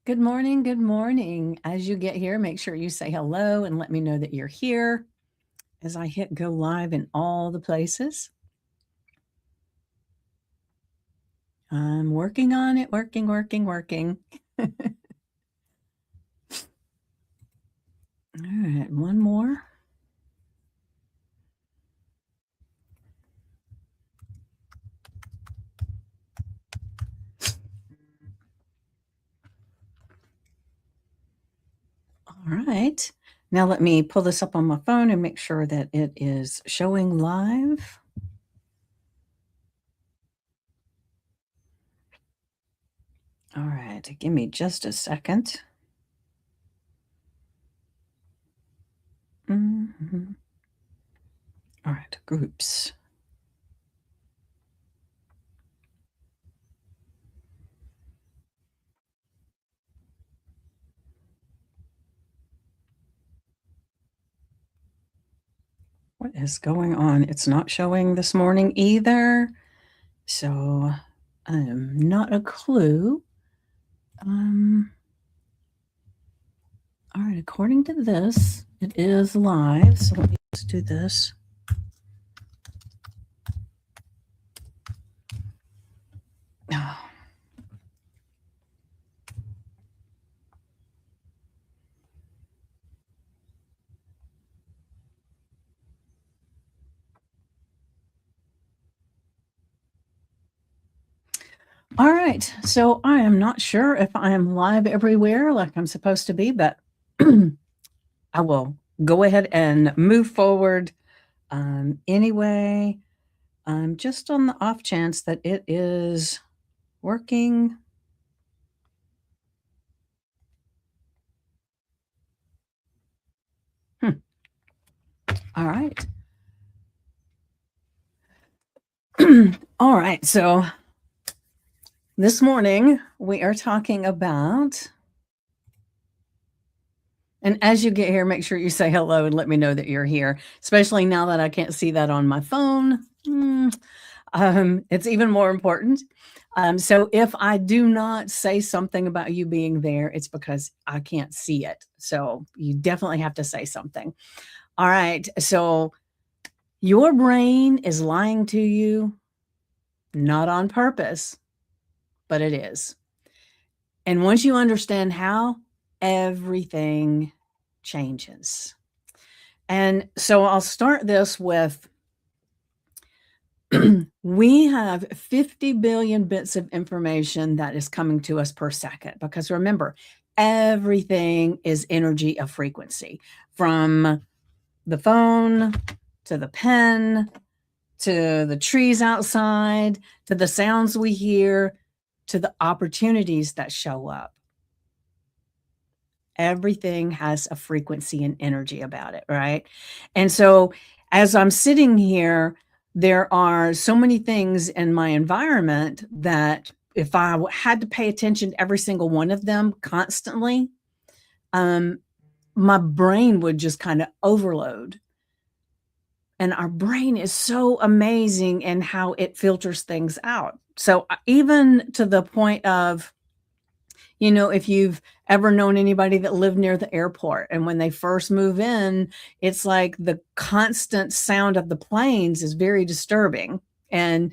Good morning. Good morning. As you get here, make sure you say hello and let me know that you're here as I hit go live in all the places. I'm working on it, working. All right, one more. All right. Now let me pull this up on my phone and make sure that it is showing live. All right, give me just a second. Mhm. All right, groups. What is going on? It's not showing this morning either. So I am not a clue. All right, according to this, it is live. So let me just do this. Oh. All right, so I am not sure if I am live everywhere like I'm supposed to be, but I will go ahead and move forward anyway, just on the off chance that it is working. Hmm. All right. All right, so this morning we are talking about, and as you get here, make sure you say hello and let me know that you're here, especially now that I can't see that on my phone. It's even more important. So if I do not say something about you being there, it's because I can't see it. So you definitely have to say something. All right. So your brain is lying to you, not on purpose, but it is. And once you understand how, everything changes. And so I'll start this with we have 50 billion bits of information that is coming to us per second. Because remember, everything is energy of frequency, from the phone to the pen to the trees outside to the sounds we hear to the opportunities that show up. Everything has a frequency and energy about it, right? And so as I'm sitting here, there are so many things in my environment that if I had to pay attention to every single one of them constantly, my brain would just kind of overload. And our brain is so amazing in how it filters things out. So even to the point of, if you've ever known anybody that lived near the airport and when they first move in, it's like the constant sound of the planes is very disturbing and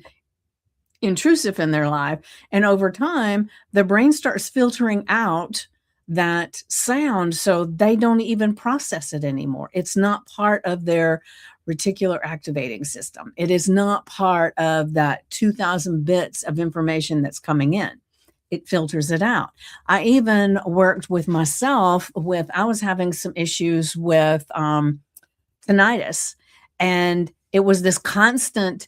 intrusive in their life. And over time, the brain starts filtering out that sound so they don't even process it anymore. It's not part of their reticular activating system. It is not part of that 2,000 bits of information that's coming in. It filters it out. I even worked with myself I was having some issues with tinnitus, and it was this constant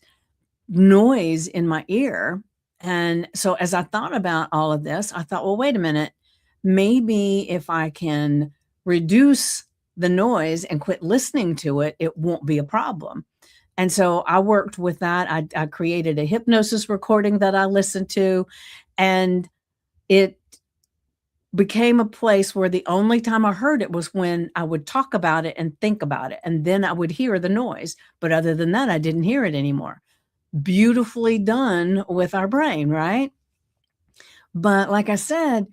noise in my ear. And so as I thought about all of this, I thought, well, wait a minute, maybe if I can reduce the noise and quit listening to it, it won't be a problem. And so I worked with that. I created a hypnosis recording that I listened to, and it became a place where the only time I heard it was when I would talk about it and think about it, and then I would hear the noise. But other than that, I didn't hear it anymore. Beautifully done with our brain, right? But like I said,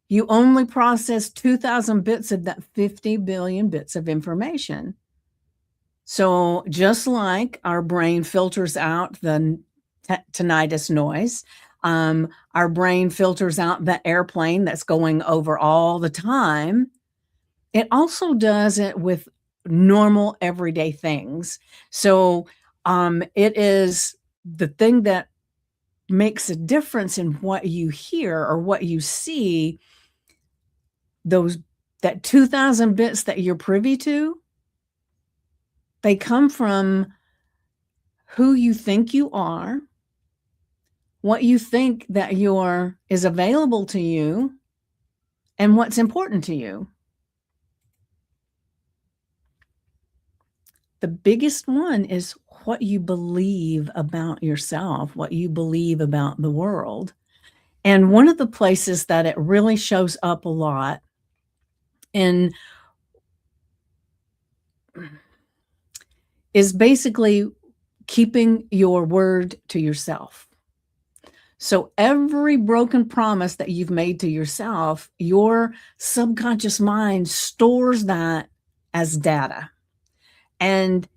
You only process 2,000 bits of that 50 billion bits of information. So just like our brain filters out the tinnitus noise, our brain filters out the airplane that's going over all the time, it also does it with normal everyday things. So it is the thing that makes a difference in what you hear or what you see. Those that 2,000 bits that you're privy to, they come from who you think you are, what you think that is available to you, and what's important to you. The biggest one is what you believe about yourself, what you believe about the world. And one of the places that it really shows up a lot in is basically keeping your word to yourself. So every broken promise that you've made to yourself, your subconscious mind stores that as data. And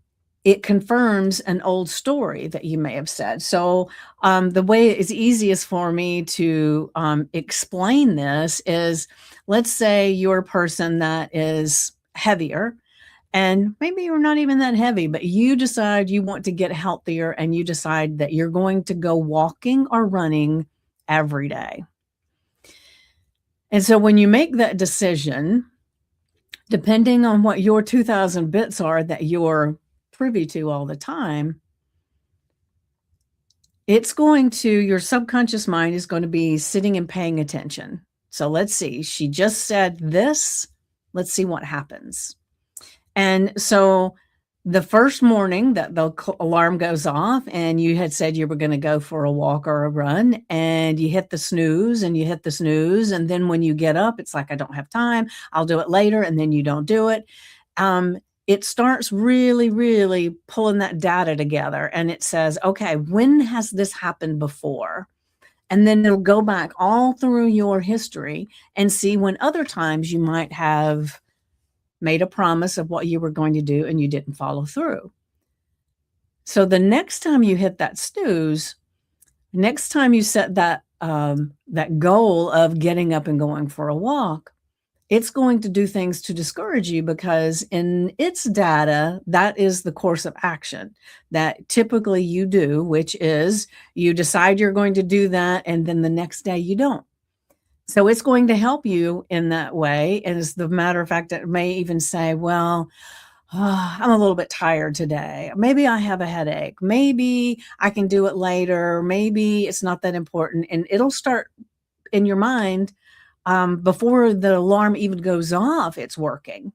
it confirms an old story that you may have said. So the way it's easiest for me to explain this is, let's say you're a person that is heavier, and maybe you're not even that heavy, but you decide you want to get healthier and you decide that you're going to go walking or running every day. And so when you make that decision, depending on what your 2,000 bits are that you're privy to all the time, your subconscious mind is going to be sitting and paying attention. So let's see, she just said this. Let's see what happens. And so the first morning that the alarm goes off and you had said you were going to go for a walk or a run, and you hit the snooze and you hit the snooze. And then when you get up, it's like, I don't have time. I'll do it later. And then you don't do it. It starts really, really pulling that data together. And it says, okay, when has this happened before? And then it'll go back all through your history and see when other times you might have made a promise of what you were going to do and you didn't follow through. So the next time you hit that snooze, next time you set that goal of getting up and going for a walk, it's going to do things to discourage you, because in its data, that is the course of action that typically you do, which is you decide you're going to do that, and then the next day you don't. So it's going to help you in that way. And as the matter of fact, it may even say, well, I'm a little bit tired today. Maybe I have a headache. Maybe I can do it later. Maybe it's not that important. And it'll start in your mind before the alarm even goes off, it's working.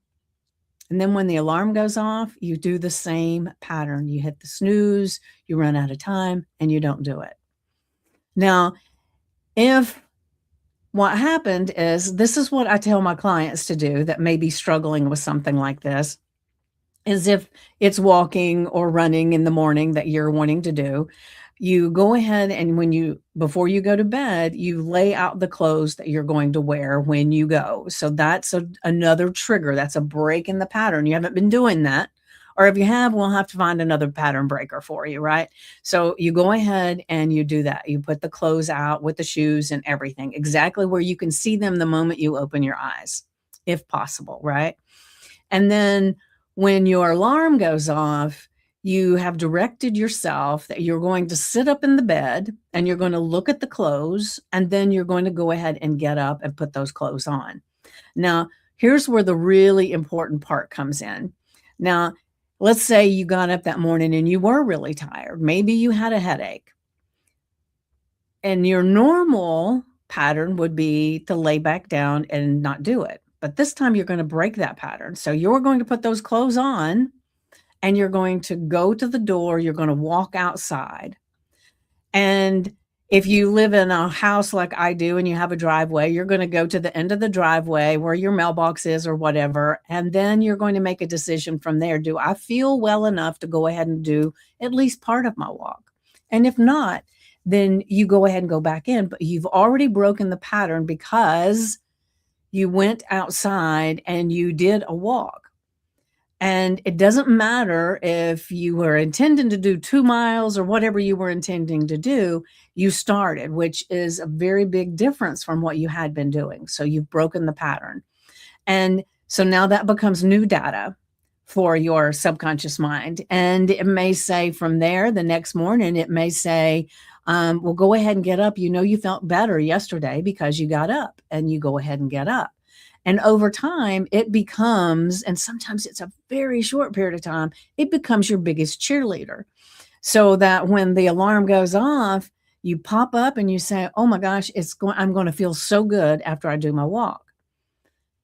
And then when the alarm goes off, you do the same pattern. You hit the snooze, you run out of time, and you don't do it. Now, if what happened is, this is what I tell my clients to do that may be struggling with something like this, is if it's walking or running in the morning that you're wanting to do, you go ahead and before you go to bed, you lay out the clothes that you're going to wear when you go. So that's another trigger. That's a break in the pattern. You haven't been doing that. Or if you have, we'll have to find another pattern breaker for you, right? So you go ahead and you do that. You put the clothes out with the shoes and everything, exactly where you can see them the moment you open your eyes, if possible, right? And then when your alarm goes off, you have directed yourself that you're going to sit up in the bed and you're going to look at the clothes, and then you're going to go ahead and get up and put those clothes on. Now, here's where the really important part comes in. Now, let's say you got up that morning and you were really tired. Maybe you had a headache. And your normal pattern would be to lay back down and not do it. But this time you're going to break that pattern. So you're going to put those clothes on and you're going to go to the door. You're going to walk outside. And if you live in a house like I do and you have a driveway, you're going to go to the end of the driveway where your mailbox is or whatever. And then you're going to make a decision from there. Do I feel well enough to go ahead and do at least part of my walk? And if not, then you go ahead and go back in. But you've already broken the pattern because you went outside and you did a walk. And it doesn't matter if you were intending to do 2 miles or whatever you were intending to do, you started, which is a very big difference from what you had been doing. So you've broken the pattern. And so now that becomes new data for your subconscious mind. And it may say from there, the next morning, it may say, well, go ahead and get up. You know, you felt better yesterday because you got up, and you go ahead and get up. And over time, it becomes, and sometimes it's a very short period of time, it becomes your biggest cheerleader. So that when the alarm goes off, you pop up and you say, oh my gosh, I'm going to feel so good after I do my walk.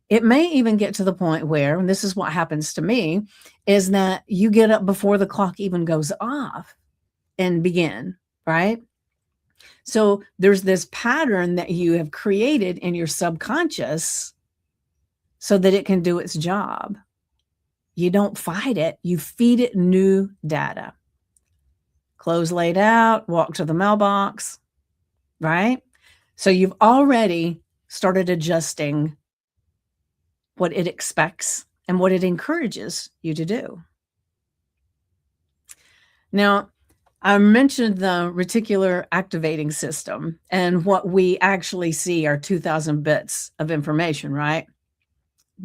It may even get to the point where, and this is what happens to me, is that you get up before the clock even goes off and begin, right? So there's this pattern that you have created in your subconscious so that it can do its job. You don't fight it, you feed it new data. Clothes laid out, walk to the mailbox, right? So you've already started adjusting what it expects and what it encourages you to do. Now, I mentioned the reticular activating system, and what we actually see are 2,000 bits of information, right?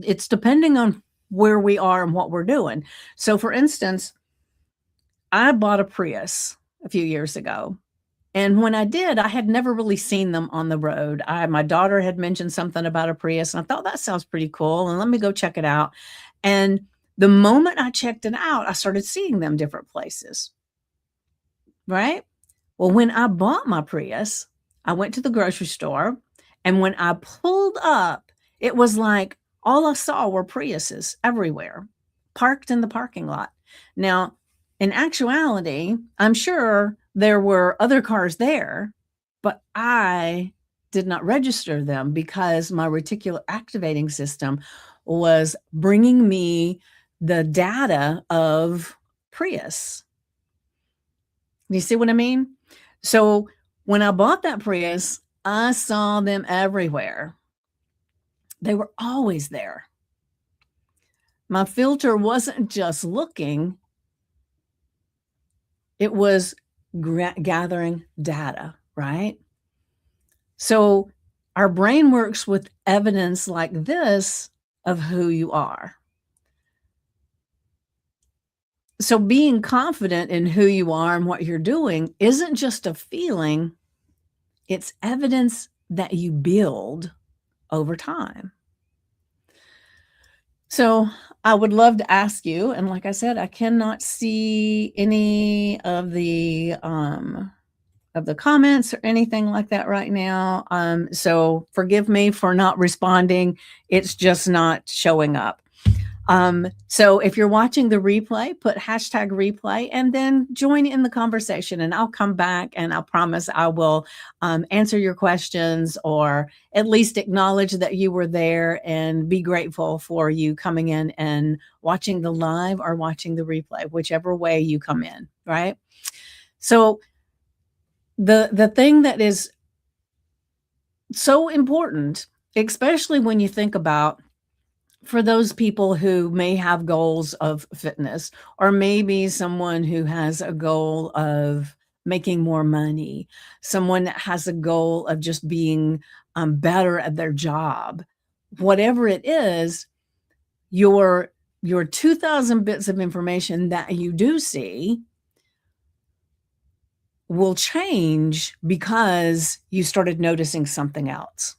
It's depending on where we are and what we're doing. So for instance, I bought a Prius a few years ago. And when I did, I had never really seen them on the road. My daughter had mentioned something about a Prius, and I thought that sounds pretty cool, and let me go check it out. And the moment I checked it out, I started seeing them different places, right? Well, when I bought my Prius, I went to the grocery store, and when I pulled up, it was like all I saw were Priuses everywhere, parked in the parking lot. Now, in actuality, I'm sure there were other cars there, but I did not register them because my reticular activating system was bringing me the data of Prius. You see what I mean? So when I bought that Prius, I saw them everywhere. They were always there. My filter wasn't just looking, it was gathering data, right? So our brain works with evidence like this of who you are. So being confident in who you are and what you're doing isn't just a feeling, it's evidence that you build over time. So I would love to ask you, and like I said, I cannot see any of the comments or anything like that right now. So forgive me for not responding. It's just not showing up. So if you're watching the replay, put hashtag replay and then join in the conversation, and I'll come back and I'll promise I will answer your questions, or at least acknowledge that you were there and be grateful for you coming in and watching the live or watching the replay, whichever way you come in, right? So the thing that is so important, especially when you think about for those people who may have goals of fitness, or maybe someone who has a goal of making more money, someone that has a goal of just being better at their job, whatever it is, your 2,000 bits of information that you do see will change because you started noticing something else.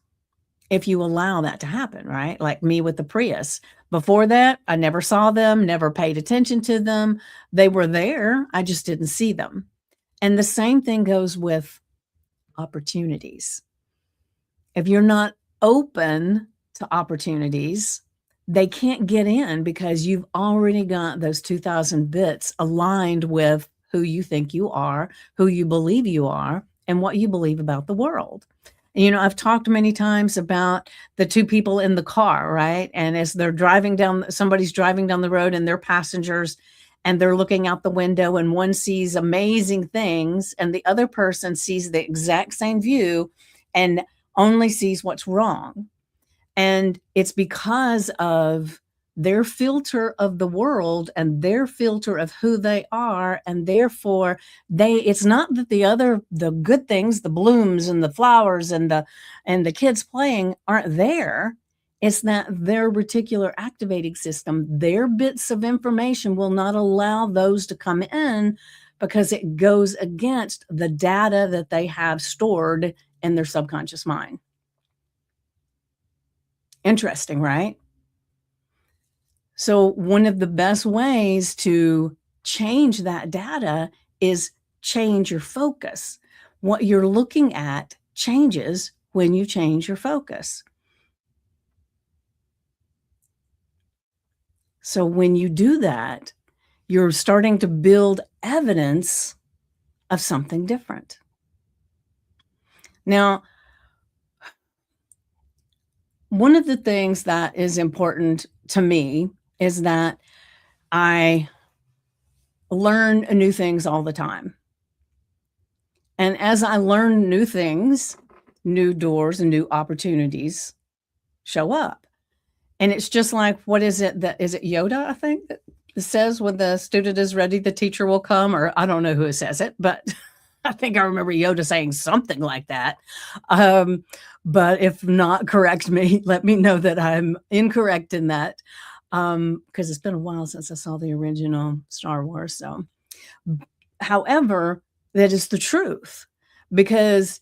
If you allow that to happen, right? Like me with the Prius. Before that, I never saw them, never paid attention to them. They were there, I just didn't see them. And the same thing goes with opportunities. If you're not open to opportunities, they can't get in because you've already got those 2,000 bits aligned with who you think you are, who you believe you are, and what you believe about the world. You know, I've talked many times about the two people in the car, right? And as they're driving down, somebody's driving down the road and they're passengers, and they're looking out the window, and one sees amazing things and the other person sees the exact same view and only sees what's wrong. And it's because of their filter of the world and their filter of who they are, and therefore it's not that the good things, the blooms and the flowers and the kids playing aren't there. It's that their reticular activating system, their bits of information will not allow those to come in because it goes against the data that they have stored in their subconscious mind. Interesting, right? So, one of the best ways to change that data is change your focus. What you're looking at changes when you change your focus. So, when you do that, you're starting to build evidence of something different. Now, one of the things that is important to me is that I learn new things all the time. And as I learn new things, new doors and new opportunities show up. And it's just like, what is it that is it Yoda, I think, that says when the student is ready, the teacher will come, or I don't know who says it, but I think I remember Yoda saying something like that. Um, but if not, correct me, let me know that I'm incorrect in that. Because it's been a while since I saw the original Star Wars. So however, that is the truth, because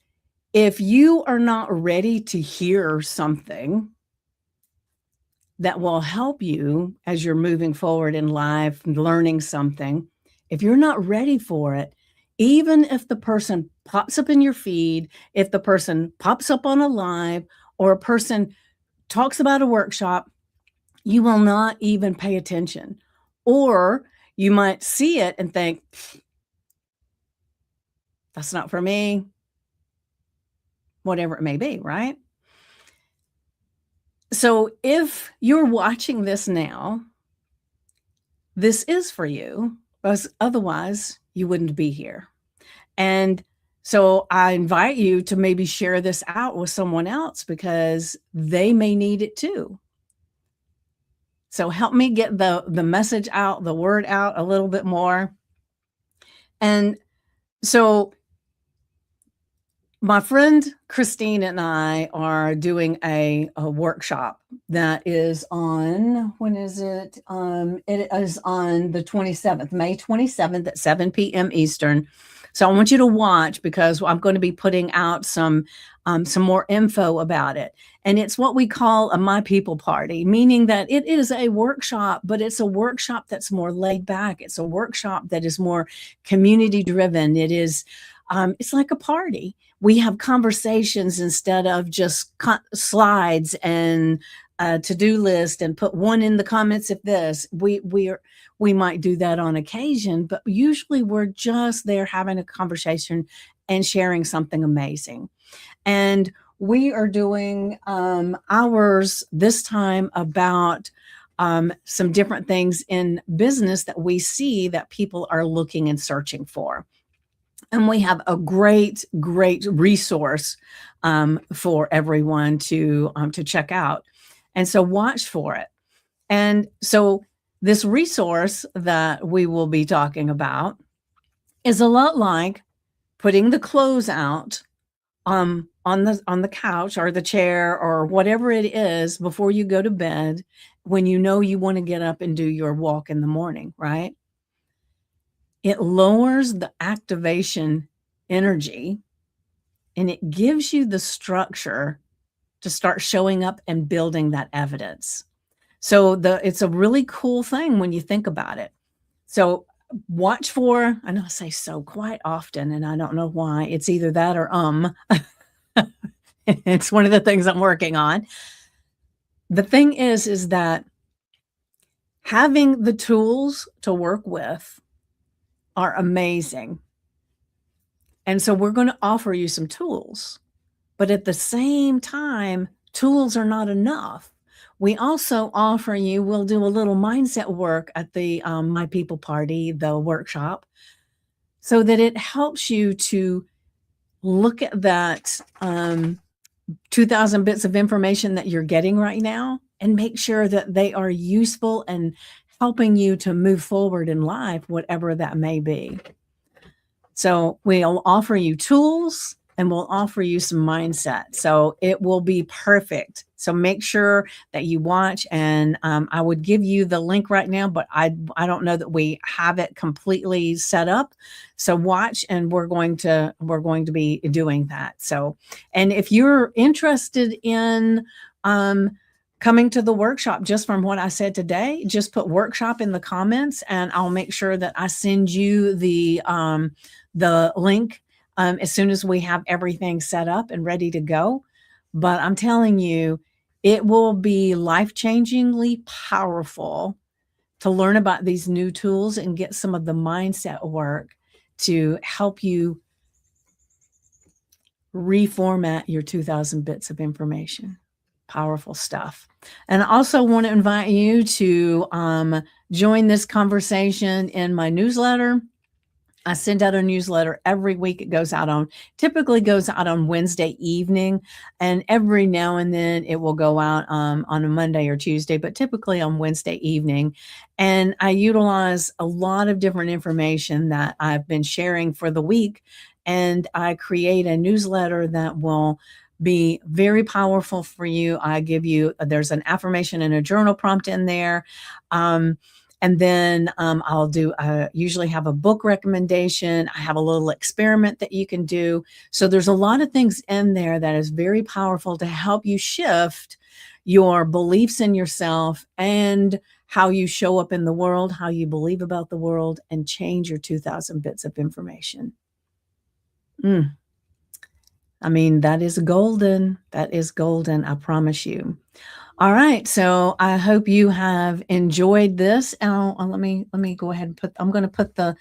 if you are not ready to hear something that will help you as you're moving forward in life, learning something, if you're not ready for it, even if the person pops up in your feed, if the person pops up on a live, or a person talks about a workshop, you will not even pay attention. Or you might see it and think, that's not for me, whatever it may be, right? So if you're watching this now, this is for you, because otherwise you wouldn't be here. And so I invite you to maybe share this out with someone else because they may need it too. So help me get the message out, the word out a little bit more. And so my friend Christine and I are doing a workshop that is on, when is it? It is on the 27th, May 27th at 7 p.m. Eastern. So I want you to watch because I'm going to be putting out some more info about it. And it's what we call a My People party, meaning that it is a workshop, but it's a workshop that's more laid back. It's a workshop that is more community driven. It is, it's like a party. We have conversations instead of just slides and a to-do list and put one in the comments if this. We might do that on occasion, but usually we're just there having a conversation and sharing something amazing. And we are doing ours this time about some different things in business that we see that people are looking and searching for. And we have a great resource for everyone to check out. And so watch for it. And so this resource that we will be talking about is a lot like putting the clothes out on the couch or the chair or whatever it is before you go to bed when you know you want to get up and do your walk in the morning, right? It lowers the activation energy and it gives you the structure to start showing up and building that evidence. So it's a really cool thing when you think about it. So watch for, I know I say so quite often, and I don't know why. It's either that or it's one of the things I'm working on. The thing is that having the tools to work with are amazing. And so we're going to offer you some tools, but at the same time, tools are not enough. We also offer you, we'll do a little mindset work at the My People Party, the workshop, so that it helps you to look at that 2,000 bits of information that you're getting right now and make sure that they are useful and helping you to move forward in life, whatever that may be. So we'll offer you tools and we'll offer you some mindset. So it will be perfect. So make sure that you watch, and I would give you the link right now, but I don't know that we have it completely set up. So watch, and we're going to be doing that. So, and if you're interested in coming to the workshop, just from what I said today, just put workshop in the comments, and I'll make sure that I send you the link as soon as we have everything set up and ready to go. But I'm telling you, it will be life-changingly powerful to learn about these new tools and get some of the mindset work to help you reformat your 2,000 bits of information. Powerful stuff. And I also want to invite you to join this conversation in my newsletter. I send out a newsletter every week. It typically goes out on Wednesday evening, and every now and then it will go out on a Monday or Tuesday, but typically on Wednesday evening. And I utilize a lot of different information that I've been sharing for the week, and I create a newsletter that will be very powerful for you. There's an affirmation and a journal prompt in there. And then I'll usually have a book recommendation. I have a little experiment that you can do. So there's a lot of things in there that is very powerful to help you shift your beliefs in yourself and how you show up in the world, how you believe about the world, and change your 2,000 bits of information. I mean, that is golden. That is golden, I promise you. All right, so I hope you have enjoyed this. Let me go ahead and I'm going to put the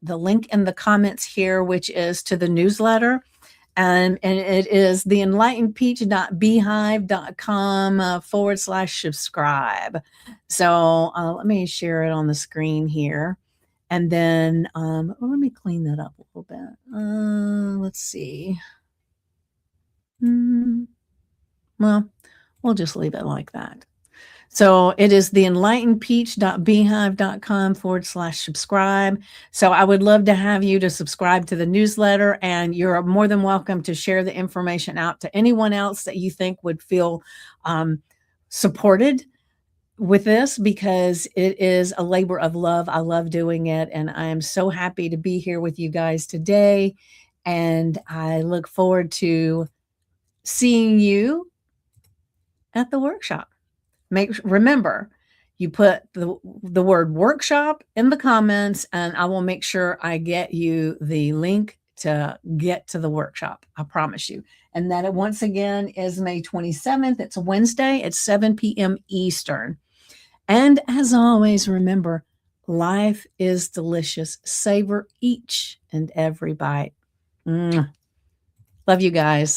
link in the comments here, which is to the newsletter. And it is theenlightenedpeach.beehive.com/subscribe. So let me share it on the screen here. And then let me clean that up a little bit. Let's see. Well, we'll just leave it like that. So it is theenlightenedpeach.beehive.com/subscribe. So I would love to have you to subscribe to the newsletter, and you're more than welcome to share the information out to anyone else that you think would feel supported with this, because it is a labor of love. I love doing it, and I am so happy to be here with you guys today. And I look forward to seeing you at the workshop. Remember, you put the word workshop in the comments, and I will make sure I get you the link to get to the workshop. I promise you. And that, once again, is May 27th. It's a Wednesday at 7 p.m. Eastern. And as always, remember, life is delicious. Savor each and every bite. Love you guys.